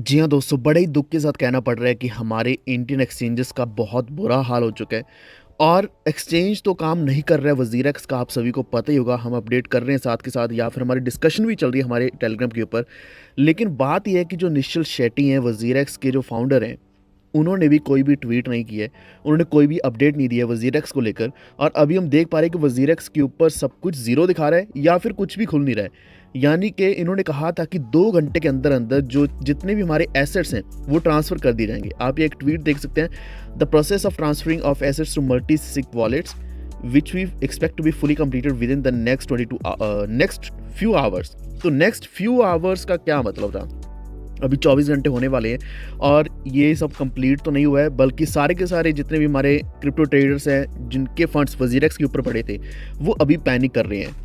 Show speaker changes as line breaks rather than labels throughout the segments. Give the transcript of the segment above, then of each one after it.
जी हाँ दोस्तों, बड़े ही दुःख के साथ कहना पड़ रहा है कि हमारे इंडियन एक्सचेंजेस का बहुत बुरा हाल हो चुका है और एक्सचेंज तो काम नहीं कर रहा है। वज़ीरेक्स का आप सभी को पता ही होगा, हम अपडेट कर रहे हैं साथ के साथ या फिर हमारी डिस्कशन भी चल रही है हमारे टेलीग्राम के ऊपर। लेकिन बात ये है कि जो निश्चल शेट्टी हैं, वज़ीरेक्स के जो फाउंडर हैं, उन्होंने भी कोई भी ट्वीट नहीं किया है, उन्होंने कोई भी अपडेट नहीं दिया है वज़ीरेक्स को लेकर। और अभी हम देख पा रहे हैं कि वज़ीरेक्स के ऊपर सब कुछ ज़ीरो दिखा रहा है या फिर कुछ भी खुल नहीं रहा है। यानी कि इन्होंने कहा था कि 2 घंटे के अंदर-अंदर जो जितने भी हमारे एसेट्स हैं, वो ट्रांसफ़र कर दिए जाएँगे। आप ये एक ट्वीट देख सकते हैं, the process of transferring of assets to multisig wallets which we expect to be fully completed within the next few hours. तो नेक्स्ट फ्यू आवर्स का क्या मतलब था? अभी 24 घंटे होने वाले हैं और ये सब कंप्लीट तो नहीं हुआ है, बल्कि सारे के सारे जितने भी हमारे क्रिप्टो ट्रेडर्स हैं, जिनके फंड्स वज़ीरेक्स के ऊपर पड़े थे, वो अभी पैनिक कर रहे हैं।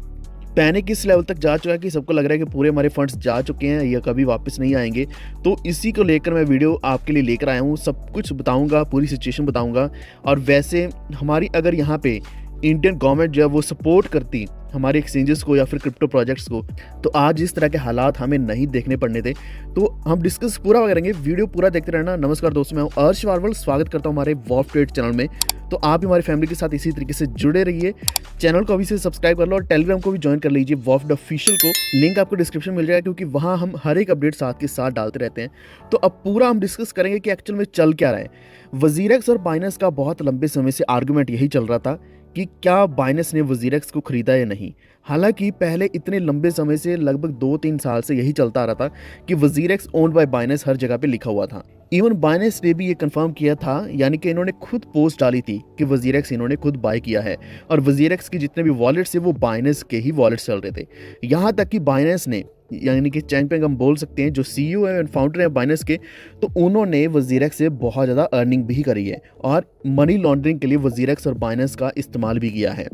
पैनिक इस लेवल तक जा चुका है कि सबको लग रहा है कि पूरे हमारे फंड्स जा चुके हैं या कभी वापस नहीं आएँगे। तो इसी को लेकर मैं वीडियो आपके लिए लेकर आया हूँ, सब कुछ बताऊँगा, पूरी सिचुएशन बताऊँगा। और वैसे हमारी अगर यहाँ पे इंडियन गवर्नमेंट जो है वो सपोर्ट करती हमारे एक्सचेंजेस को या फिर क्रिप्टो प्रोजेक्ट्स को, तो आज इस तरह के हालात हमें नहीं देखने पड़ने थे। तो हम डिस्कस पूरा करेंगे, वीडियो पूरा देखते रहना। नमस्कार दोस्तों, मैं हूं अर्श वारवल, स्वागत करता हूं हमारे वॉफ ट्रेड चैनल में। तो आप हमारी फैमिली के साथ इसी तरीके से जुड़े रहिए। चैनल को अभी से सब्सक्राइब कर लो और टेलीग्राम को भी ज्वाइन कर लीजिए, वॉफ ऑफिशियल को। लिंक आपको डिस्क्रिप्शन मिल जाएगा, क्योंकि वहाँ हम हर एक अपडेट साथ के साथ डालते रहते हैं। तो अब पूरा हम डिस्कस करेंगे कि एक्चुअल में चल क्या रहा है। वज़ीरेक्स और बाइनेंस का बहुत लंबे समय से आर्गूमेंट यही चल रहा था कि क्या बाइनेंस ने वज़ीरेक्स को खरीदा या नहीं। हालांकि पहले इतने लंबे समय से, लगभग 2-3 साल से यही चलता आ रहा था कि वज़ीरेक्स ओन्ड बाय बाइनेंस हर जगह पे लिखा हुआ था। इवन बाइनेंस ने भी ये कंफर्म किया था, यानी कि इन्होंने खुद पोस्ट डाली थी कि वज़ीरेक्स इन्होंने खुद बाय किया है और वज़ीरेक्स के जितने भी वॉलेट्स थे वो बाइनेंस के ही वॉलेट्स चल रहे थे। यहाँ तक कि बाइनेंस ने, यानी कि चैंगपेंग हम बोल सकते हैं, जो सीईओ है एंड फाउंडर है बाइनेंस के, तो उन्होंने वज़ीरेक्स से बहुत ज़्यादा अर्निंग भी करी है और मनी लॉन्ड्रिंग के लिए वज़ीरेक्स और बाइनेंस का इस्तेमाल भी किया है।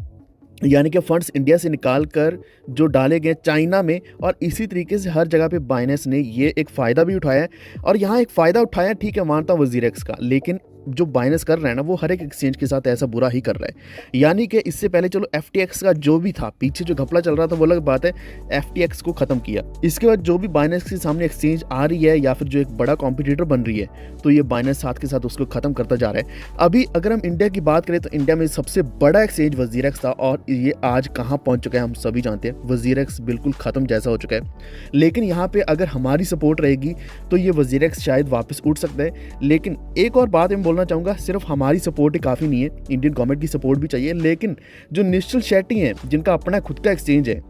यानी कि फंड्स इंडिया से निकाल कर जो डाले गए चाइना में, और इसी तरीके से हर जगह पे बाइनेंस ने ये एक फ़ायदा भी उठाया है। और यहाँ एक फ़ायदा उठाया, ठीक है, मानता हूँ वज़ीरेक्स का, लेकिन जो बाइनेंस कर रहा है ना, वो हर एक एक्सचेंज के साथ ऐसा बुरा ही कर रहा है। यानी कि इससे पहले चलो एफटीएक्स का जो भी था, पीछे जो घपला चल रहा था वो अलग बात है, एफटीएक्स को ख़त्म किया। इसके बाद जो भी बाइनेंस के सामने एक्सचेंज आ रही है या फिर जो एक बड़ा कॉम्पिटिटर बन रही है, तो ये बाइनेंस साथ के साथ उसको ख़त्म करता जा रहा है। अभी अगर हम इंडिया की बात करें तो इंडिया में सबसे बड़ा एक्सचेंज वज़ीरेक्स था और ये आज कहाँ पहुँच चुका है हम सभी जानते हैं। वज़ीरेक्स बिल्कुल ख़त्म जैसा हो चुका है। लेकिन यहाँ पे अगर हमारी सपोर्ट रहेगी तो ये वज़ीरेक्स शायद वापस उठ सकता है। लेकिन एक और बात मैं बोलना चाहूँगा, सिर्फ हमारी सपोर्ट ही काफ़ी नहीं है, इंडियन गवर्नमेंट की सपोर्ट भी चाहिए। लेकिन जो निश्चल शेट्टी हैं, जिनका अपना खुद का एक्सचेंज है,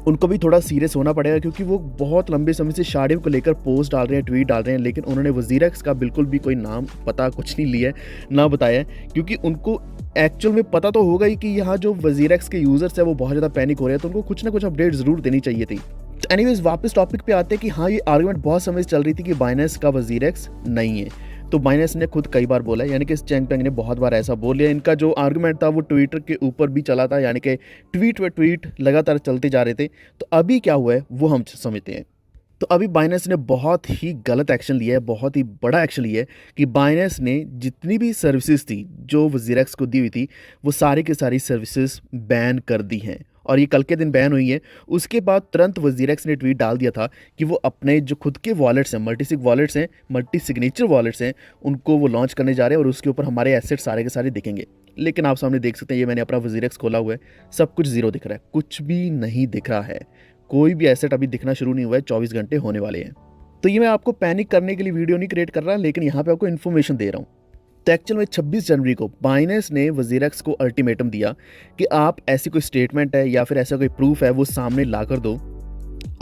उनको भी थोड़ा सीरियस होना पड़ेगा, क्योंकि वो बहुत लंबे समय से शार्डिव को लेकर पोस्ट डाल रहे हैं, ट्वीट डाल रहे हैं, लेकिन उन्होंने वज़ीरेक्स का बिल्कुल भी कोई नाम पता कुछ नहीं लिया है, ना बताया है। क्योंकि उनको एक्चुअल में पता तो होगा ही कि यहाँ जो वज़ीरेक्स के यूज़र्स हैं वो बहुत ज़्यादा पैनिक हो रहे हैं, तो उनको कुछ ना कुछ अपडेट ज़रूर देनी चाहिए थी। तो एनीवेज वापस टॉपिक पे आते हैं कि हाँ, ये आर्गुमेंट बहुत समय से चल रही थी कि बाइनेंस का वज़ीरेक्स नहीं है। तो बाइनेंस ने खुद कई बार बोला है, यानी कि चैंगपेंग ने बहुत बार ऐसा बोल लिया। इनका जो आर्गुमेंट था वो ट्विटर के ऊपर भी चला था, यानी कि ट्वीट पे ट्वीट लगातार चलते जा रहे थे। तो अभी क्या हुआ है वो हम समझते हैं। तो अभी बाइनेंस ने बहुत ही गलत एक्शन लिया है, बहुत ही बड़ा एक्शन लिया है कि बाइनेंस ने जितनी भी सर्विसेज थी जो वज़ीरेक्स को दी हुई थी, वो सारी की सारी सर्विसेज बैन कर दी हैं और ये कल के दिन बैन हुई है। उसके बाद तुरंत वज़ीरेक्स ने ट्वीट डाल दिया था कि वो अपने जो खुद के वॉलेट्स हैं, मल्टी-sig वॉलेट्स हैं, मल्टी सिग्नेचर वॉलेट्स हैं, उनको वो लॉन्च करने जा रहे हैं और उसके ऊपर हमारे एसेट सारे के सारे दिखेंगे। लेकिन आप सामने देख सकते हैं, ये मैंने अपना वज़ीरेक्स खोला हुआ है, सब कुछ ज़ीरो दिख रहा है, कुछ भी नहीं दिख रहा है। कोई भी एसेट अभी दिखना शुरू नहीं हुआ है, 24 घंटे होने वाले हैं। तो ये मैं आपको पैनिक करने के लिए वीडियो नहीं क्रिएट कर रहा, लेकिन यहाँ पे आपको इन्फॉर्मेशन दे रहा हूँ। तो एक्चुअल में 26 जनवरी को बाइनेंस ने वज़ीरेक्स को अल्टीमेटम दिया कि आप ऐसी कोई स्टेटमेंट है या फिर ऐसा कोई प्रूफ है वो सामने ला कर दो।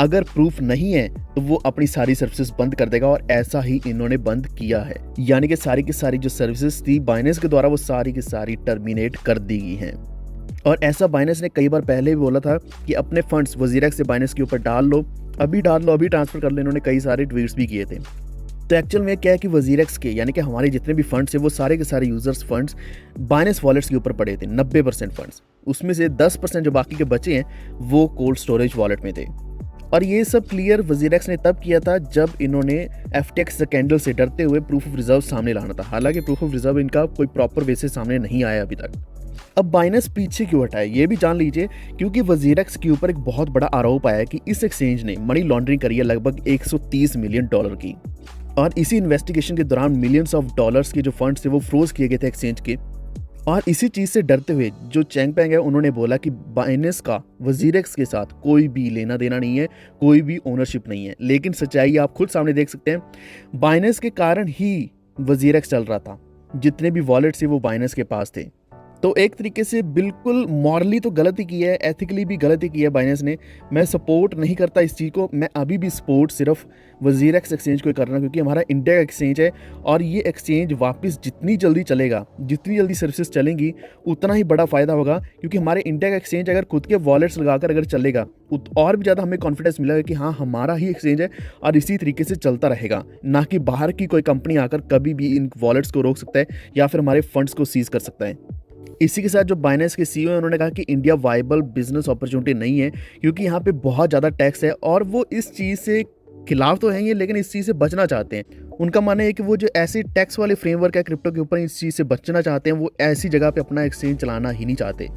अगर प्रूफ नहीं है तो वो अपनी सारी सर्विसेज बंद कर देगा, और ऐसा ही इन्होंने बंद किया है। यानी कि सारी की सारी जो सर्विसेज थी बाइनेंस के द्वारा, वो सारी की सारी टर्मिनेट कर दी गई हैं। और ऐसा बाइनेंस ने कई बार पहले भी बोला था कि अपने फंड्स वज़ीरेक्स से बाइनेंस के ऊपर डाल लो, अभी डाल लो, अभी ट्रांसफ़र कर लो। इन्होंने कई सारे ट्वीट्स भी किए थे। तो एक्चुअल में क्या है कि वज़ीरेक्स के, यानी कि हमारे जितने भी फंड्स हैं, वो सारे के सारे यूजर्स फंड्स बाइनेंस वॉलेट्स के ऊपर पड़े थे, 90% फंड्स। उसमें से 10% जो बाकी के बचे हैं वो कोल्ड स्टोरेज वॉलेट में थे। और ये सब क्लियर वज़ीरेक्स ने तब किया था जब इन्होंने एफटीएक्स स्कैंडल से डरते हुए प्रूफ ऑफ रिजर्व सामने लाना था। हालांकि प्रूफ ऑफ रिजर्व इनका कोई प्रॉपर वे से सामने नहीं आया अभी तक। अब बाइनेंस पीछे क्यों हटा है ये भी जान लीजिए, क्योंकि वज़ीरेक्स के ऊपर एक बहुत बड़ा आरोप आया है कि इस एक्सचेंज ने मनी लॉन्ड्रिंग करी है लगभग $130 मिलियन की। और इसी इन्वेस्टिगेशन के दौरान मिलियंस ऑफ डॉलर्स के जो फंड्स थे वो फ्रोज किए गए थे एक्सचेंज के। और इसी चीज़ से डरते हुए जो चैंगपेंग है उन्होंने बोला कि बाइनेंस का वजीरेक्स के साथ कोई भी लेना देना नहीं है, कोई भी ओनरशिप नहीं है। लेकिन सच्चाई आप खुद सामने देख सकते हैं, बाइनेंस के कारण ही वजीरेक्स चल रहा था। जितने भी वॉलेट्स थे वो बाइनेंस के पास थे। तो एक तरीके से बिल्कुल मॉरली तो गलती की है, एथिकली भी गलती की है बाइनेंस ने। मैं सपोर्ट नहीं करता इस चीज़ को, मैं अभी भी सपोर्ट सिर्फ वजीरेक्स एक्सचेंज को करना, क्योंकि हमारा इंडिया का एक्सचेंज है और ये एक्सचेंज वापस जितनी जल्दी चलेगा, जितनी जल्दी सर्विसेज चलेंगी उतना ही बड़ा फ़ायदा होगा। क्योंकि हमारे इंडिया का एक्सचेंज अगर खुद के वॉलेट्स लगाकर अगर चलेगा और भी ज़्यादा हमें कॉन्फिडेंस मिलेगा कि हाँ हमारा ही एक्सचेंज है और इसी तरीके से चलता रहेगा, ना कि बाहर की कोई कंपनी आकर कभी भी इन वॉलेट्स को रोक सकता है या फिर हमारे फंड्स को सीज कर सकता है। इसी के साथ जो बाइनेंस के सीईओ हैं उन्होंने कहा कि इंडिया वायबल बिजनेस अपॉर्चुनिटी नहीं है, क्योंकि यहाँ पे बहुत ज़्यादा टैक्स है और वो इस चीज़ से खिलाफ तो हैं ये, लेकिन इस चीज़ से बचना चाहते हैं। उनका मानना है कि वो जो ऐसे टैक्स वाले फ्रेमवर्क है क्रिप्टो के ऊपर, इस चीज़ से बचना चाहते हैं। वो ऐसी जगह पे अपना एक्सचेंज चलाना ही नहीं चाहते,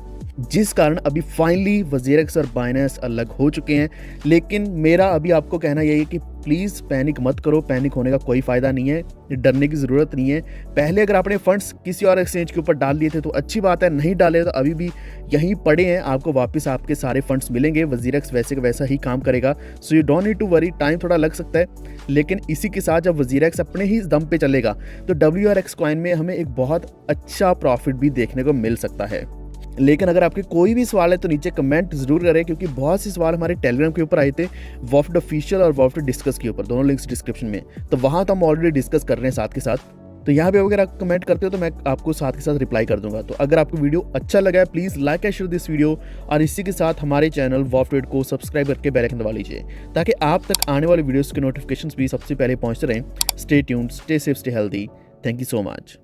जिस कारण अभी फाइनली वजीरेक्स और बाइनेंस अलग हो चुके हैं। लेकिन मेरा अभी आपको कहना यही है कि प्लीज़ पैनिक मत करो, पैनिक होने का कोई फ़ायदा नहीं है, डरने की ज़रूरत नहीं है। पहले अगर आपने फंड्स किसी और एक्सचेंज के ऊपर डाल दिए थे तो अच्छी बात है, नहीं डाले तो अभी भी यहीं पड़े हैं, आपको वापस आपके सारे फंड्स मिलेंगे। वजीरेक्स वैसे का वैसा ही काम करेगा, so you don't need to worry. Time थोड़ा लग सकता है, लेकिन इसी के साथ जब वजीरेक्स अपने ही दम पे चलेगा तो WRX कॉइन में हमें एक बहुत अच्छा प्रॉफिट भी देखने को मिल सकता है। लेकिन अगर आपके कोई भी सवाल है तो नीचे कमेंट जरूर करें, क्योंकि बहुत से सवाल हमारे टेलीग्राम के ऊपर आए थे, वॉफ्ट ऑफिशियल और वॉफ्ट डिस्कस के ऊपर, दोनों लिंक्स डिस्क्रिप्शन में, तो वहाँ तो हम ऑलरेडी डिस्कस कर रहे हैं साथ के साथ। तो यहाँ पे अगर आप कमेंट करते हो तो मैं आपको साथ के साथ रिप्लाई कर दूंगा। तो अगर आपको वीडियो अच्छा लगा है please like and share this video, और इसी के साथ हमारे चैनल वॉफ्ट को सब्सक्राइब करके बेल आइकन दबा लीजिए, ताकि आप तक आने वाले वीडियोज़ के नोटिफिकेशन भी सबसे पहले पहुँचते रहें। Stay tuned, stay safe, stay healthy. Thank you so much.